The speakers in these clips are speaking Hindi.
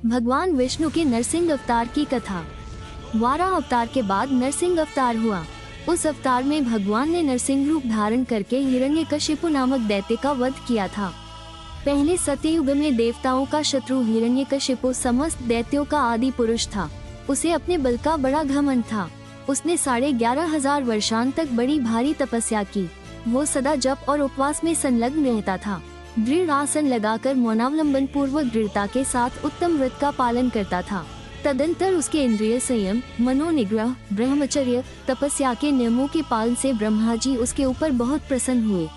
भगवान विष्णु के नरसिंह अवतार की कथा। वाराह अवतार के बाद नरसिंह अवतार हुआ। उस अवतार में भगवान ने नरसिंह रूप धारण करके हिरण्यकशिपु नामक दैत्य का वध किया था। पहले सत्ययुग में देवताओं का शत्रु हिरण्यकशिपु समस्त दैत्यों का आदि पुरुष था। उसे अपने बल का बड़ा घमंड था। उसने 11,500 वर्षांत तक बड़ी भारी तपस्या की। वो सदा जप और उपवास में संलग्न रहता था। दृढ़ आसन लगाकर मौनावलंबन पूर्वक दृढ़ता के साथ उत्तम व्रत का पालन करता था। तदंतर उसके इंद्रिय संयम, मनोनिग्रह, ब्रह्मचर्य, तपस्या के नियमों के पालन से ब्रह्मा जी उसके ऊपर बहुत प्रसन्न हुए।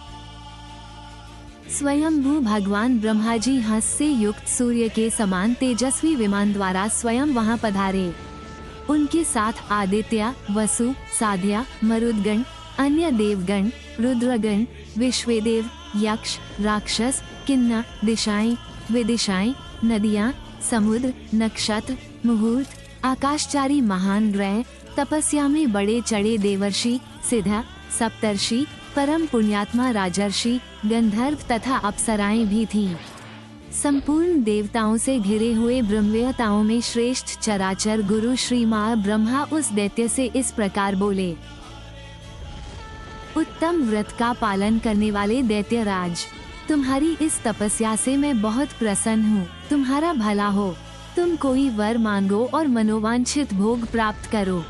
स्वयंभू भगवान ब्रह्मा जी हंस से युक्त सूर्य के समान तेजस्वी विमान द्वारा स्वयं वहां पधारे। उनके साथ आदित्य, वसु, साध्या, मरुदगण, अन्य देवगण, रुद्रगण, विश्वेदेव, यक्ष, राक्षस, किन्नर, दिशाएं, विदिशाएं, नदियां, समुद्र, नक्षत्र, मुहूर्त, आकाशचारी महान ग्रह, तपस्या में बड़े चढ़े देवर्षि, सिद्ध, सप्तर्षि, परम पुण्यात्मा राजर्षि, गंधर्व तथा अप्सराएं भी थीं। संपूर्ण देवताओं से घिरे हुए ब्रह्मवेताओं में श्रेष्ठ चराचर गुरु श्री मां ब्रह्मा उस दैत्य से इस प्रकार बोले। उत्तम व्रत का पालन करने वाले दैत्यराज, तुम्हारी इस तपस्या से मैं बहुत प्रसन्न हूँ। तुम्हारा भला हो। तुम कोई वर मांगो और मनोवांछित भोग प्राप्त करो।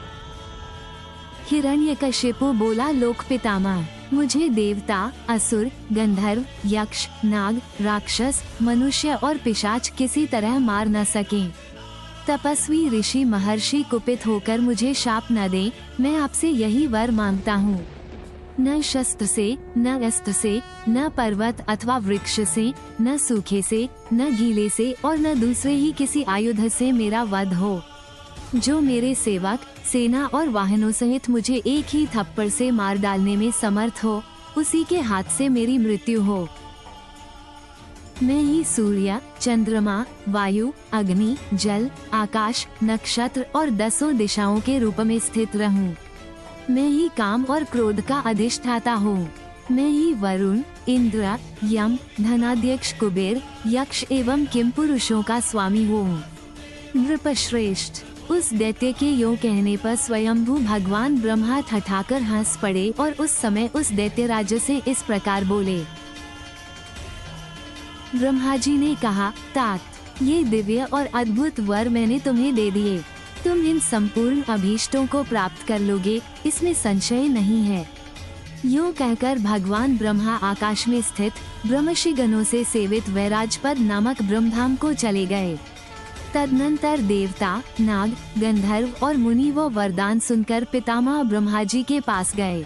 हिरण्यकशिपु बोला, लोक पितामह, मुझे देवता, असुर, गंधर्व, यक्ष, नाग, राक्षस, मनुष्य और पिशाच किसी तरह मार न सकें। तपस्वी ऋषि महर्षि कुपित होकर मुझे शाप न दें। मैं आपसे यही वर मांगता हूँ। न शस्त्र से, न अस्त्र से, न पर्वत अथवा वृक्ष से, न सूखे से, न गीले से और न दूसरे ही किसी आयुध से मेरा वध हो। जो मेरे सेवक, सेना और वाहनों सहित मुझे एक ही थप्पड़ से मार डालने में समर्थ हो, उसी के हाथ से मेरी मृत्यु हो। मैं ही सूर्य, चंद्रमा, वायु, अग्नि, जल, आकाश, नक्षत्र और 10 दिशाओं के रूप में स्थित रहूं। मैं ही काम और क्रोध का अधिष्ठाता हूँ। मैं ही वरुण, इंद्र, यम, धनाध्यक्ष कुबेर, यक्ष एवं किम पुरुषों का स्वामी हूँ। नृपश्रेष्ठ, उस दैत्य के यों कहने पर स्वयंभू भगवान ब्रह्मा ठठाकर हंस पड़े और उस समय उस दैत्य राज से इस प्रकार बोले। ब्रह्मा जी ने कहा, तात, ये दिव्य और अद्भुत वर मैंने तुम्हें दे दिए। तुम इन संपूर्ण अभीष्टों को प्राप्त कर लोगे, इसमें संशय नहीं है। यूं कहकर भगवान ब्रह्मा आकाश में स्थित ब्रह्मर्षिगणों से सेवित वैराजपद नामक ब्रह्मधाम को चले गए। तदनंतर देवता, नाग, गंधर्व और मुनि वो वरदान सुनकर पितामह ब्रह्मा जी के पास गए।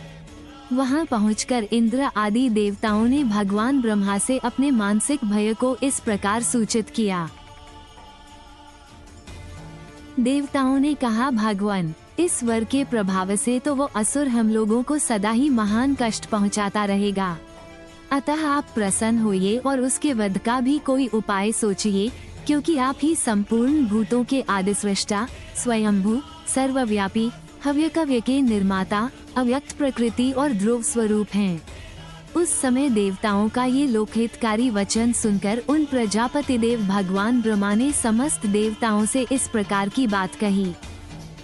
वहां पहुंचकर इंद्र आदि देवताओं ने भगवान ब्रह्मा से अपने मानसिक भय को इस प्रकार सूचित किया। देवताओं ने कहा, भगवान, इस वर के प्रभाव से तो वो असुर हम लोगों को सदा ही महान कष्ट पहुंचाता रहेगा। अतः आप प्रसन्न होइए और उसके वध का भी कोई उपाय सोचिए, क्योंकि आप ही संपूर्ण भूतों के आदि सृष्टा, स्वयंभू, सर्वव्यापी, हव्यकव्य के निर्माता, अव्यक्त प्रकृति और ध्रुव स्वरूप हैं। उस समय देवताओं का ये लोकहितकारी वचन सुनकर उन प्रजापति देव भगवान ब्रह्मा ने समस्त देवताओं से इस प्रकार की बात कही।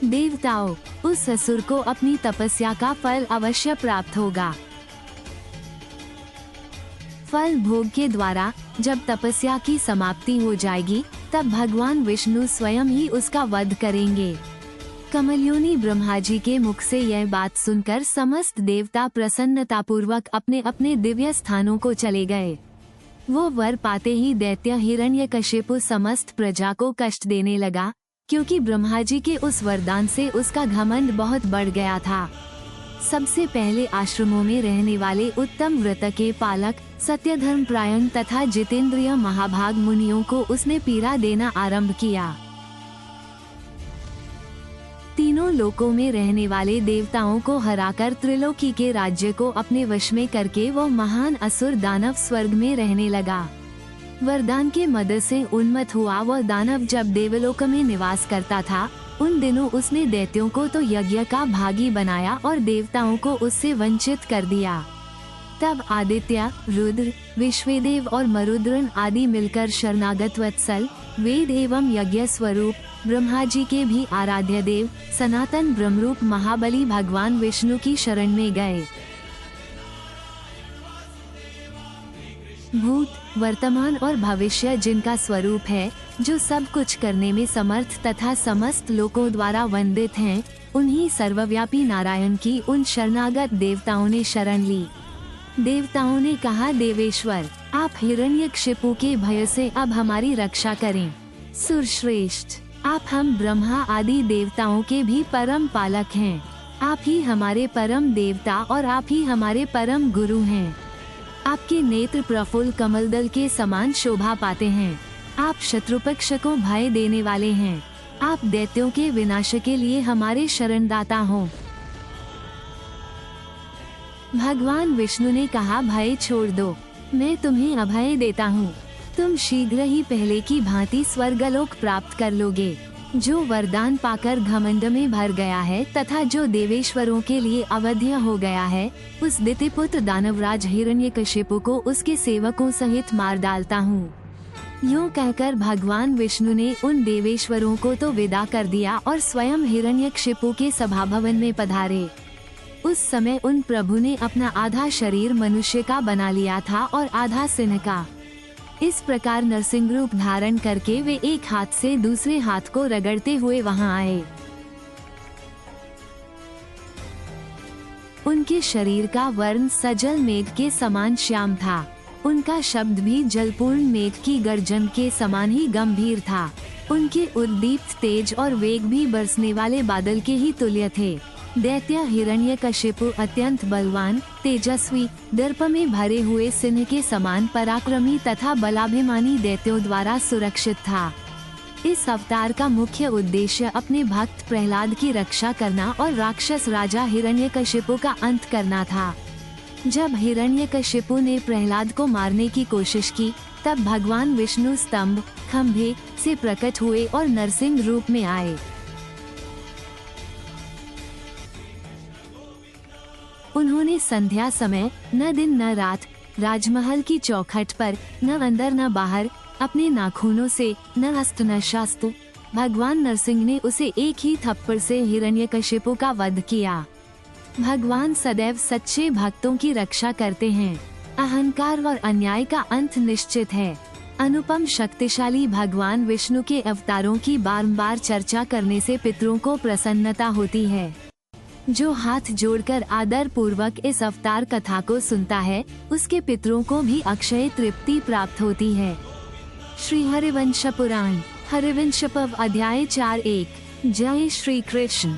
देवताओं, उस असुर को अपनी तपस्या का फल अवश्य प्राप्त होगा। फल भोग के द्वारा जब तपस्या की समाप्ति हो जाएगी, तब भगवान विष्णु स्वयं ही उसका वध करेंगे। कमलयोनि ब्रह्मा जी के मुख से यह बात सुनकर समस्त देवता प्रसन्नतापूर्वक अपने अपने दिव्य स्थानों को चले गए। वो वर पाते ही दैत्य हिरण्यकशिपु समस्त प्रजा को कष्ट देने लगा, क्योंकि ब्रह्मा जी के उस वरदान से उसका घमंड बहुत बढ़ गया था। सबसे पहले आश्रमों में रहने वाले उत्तम व्रत के पालक, सत्य धर्म प्रायण तथा जितेंद्रिय महाभाग मुनियों को उसने पीड़ा देना आरंभ किया। तीनों लोकों में रहने वाले देवताओं को हराकर त्रिलोकी के राज्य को अपने वश में करके वो महान असुर दानव स्वर्ग में रहने लगा। वरदान के मदद से उन्मत्त हुआ वह दानव जब देवलोक में निवास करता था, उन दिनों उसने दैत्यों को तो यज्ञ का भागी बनाया और देवताओं को उससे वंचित कर दिया। तब आदित्य, रुद्र, विश्वदेव और मरुद्रन आदि मिलकर शरणागत वत्सल, वेद एवं यज्ञ स्वरूप ब्रह्मा जी के भी आराध्य देव सनातन ब्रह्मरूप महाबली भगवान विष्णु की शरण में गए। भूत, वर्तमान और भविष्य जिनका स्वरूप है, जो सब कुछ करने में समर्थ तथा समस्त लोकों द्वारा वंदित हैं, उन्हीं सर्वव्यापी नारायण की उन शरणागत देवताओं ने शरण ली। देवताओं ने कहा, देवेश्वर, आप हिरण्यकशिपु के भय से अब हमारी रक्षा करें। सुरश्रेष्ठ, आप हम ब्रह्मा आदि देवताओं के भी परम पालक हैं। आप ही हमारे परम देवता और आप ही हमारे परम गुरु हैं। आपके नेत्र प्रफुल्ल कमलदल के समान शोभा पाते हैं। आप शत्रुपक्ष को भय देने वाले हैं। आप दैत्यों के विनाश के लिए हमारे शरणदाता हों। भगवान विष्णु ने कहा, भय छोड़ दो, मैं तुम्हें अभय देता हूँ। तुम शीघ्र ही पहले की भांति स्वर्गलोक प्राप्त कर लोगे। जो वरदान पाकर घमंड में भर गया है तथा जो देवेश्वरों के लिए अवध्य हो गया है, उस दितिपुत्र दानवराज हिरण्यकशिपु को उसके सेवकों सहित मार डालता हूँ। यूँ कहकर भगवान विष्णु ने उन देवेश्वरों को तो विदा कर दिया और स्वयं हिरण्यकशिपु के सभाभवन में पधारे। उस समय उन प्रभु ने अपना आधा शरीर मनुष्य का बना लिया था और आधा सिंह का। इस प्रकार नरसिंह रूप धारण करके वे एक हाथ से दूसरे हाथ को रगड़ते हुए वहां आए। उनके शरीर का वर्ण सजल मेघ के समान श्याम था। उनका शब्द भी जलपूर्ण मेघ की गर्जन के समान ही गंभीर था। उनके उद्दीप्त तेज और वेग भी बरसने वाले बादल के ही तुल्य थे। दैत्य हिरण्यकशिपु अत्यंत बलवान, तेजस्वी, दर्प में भरे हुए सिंह के समान पराक्रमी तथा बलाभिमानी दैत्यों द्वारा सुरक्षित था। इस अवतार का मुख्य उद्देश्य अपने भक्त प्रहलाद की रक्षा करना और राक्षस राजा हिरण्यकशिपु का अंत करना था। जब हिरण्यकशिपु ने प्रहलाद को मारने की कोशिश की, तब भगवान विष्णु स्तंभ, खंभे से प्रकट हुए और नरसिंह रूप में आए। उन्होंने संध्या समय न दिन न रात राजमहल की चौखट पर न अंदर न बाहर अपने नाखूनों से न अस्त्र न शस्त्र, भगवान नरसिंह ने उसे एक ही थप्पड़ से हिरण्यकशिपु का वध किया। भगवान सदैव सच्चे भक्तों की रक्षा करते हैं। अहंकार और अन्याय का अंत निश्चित है। अनुपम शक्तिशाली भगवान विष्णु के अवतारों की बारंबार चर्चा करने से पितरों को प्रसन्नता होती है। जो हाथ जोड़कर आदर पूर्वक इस अवतार कथा को सुनता है, उसके पितरों को भी अक्षय तृप्ति प्राप्त होती है। श्री हरिवंश पुराण, हरिवंश पर्व, अध्याय 4:1। जय श्री कृष्ण।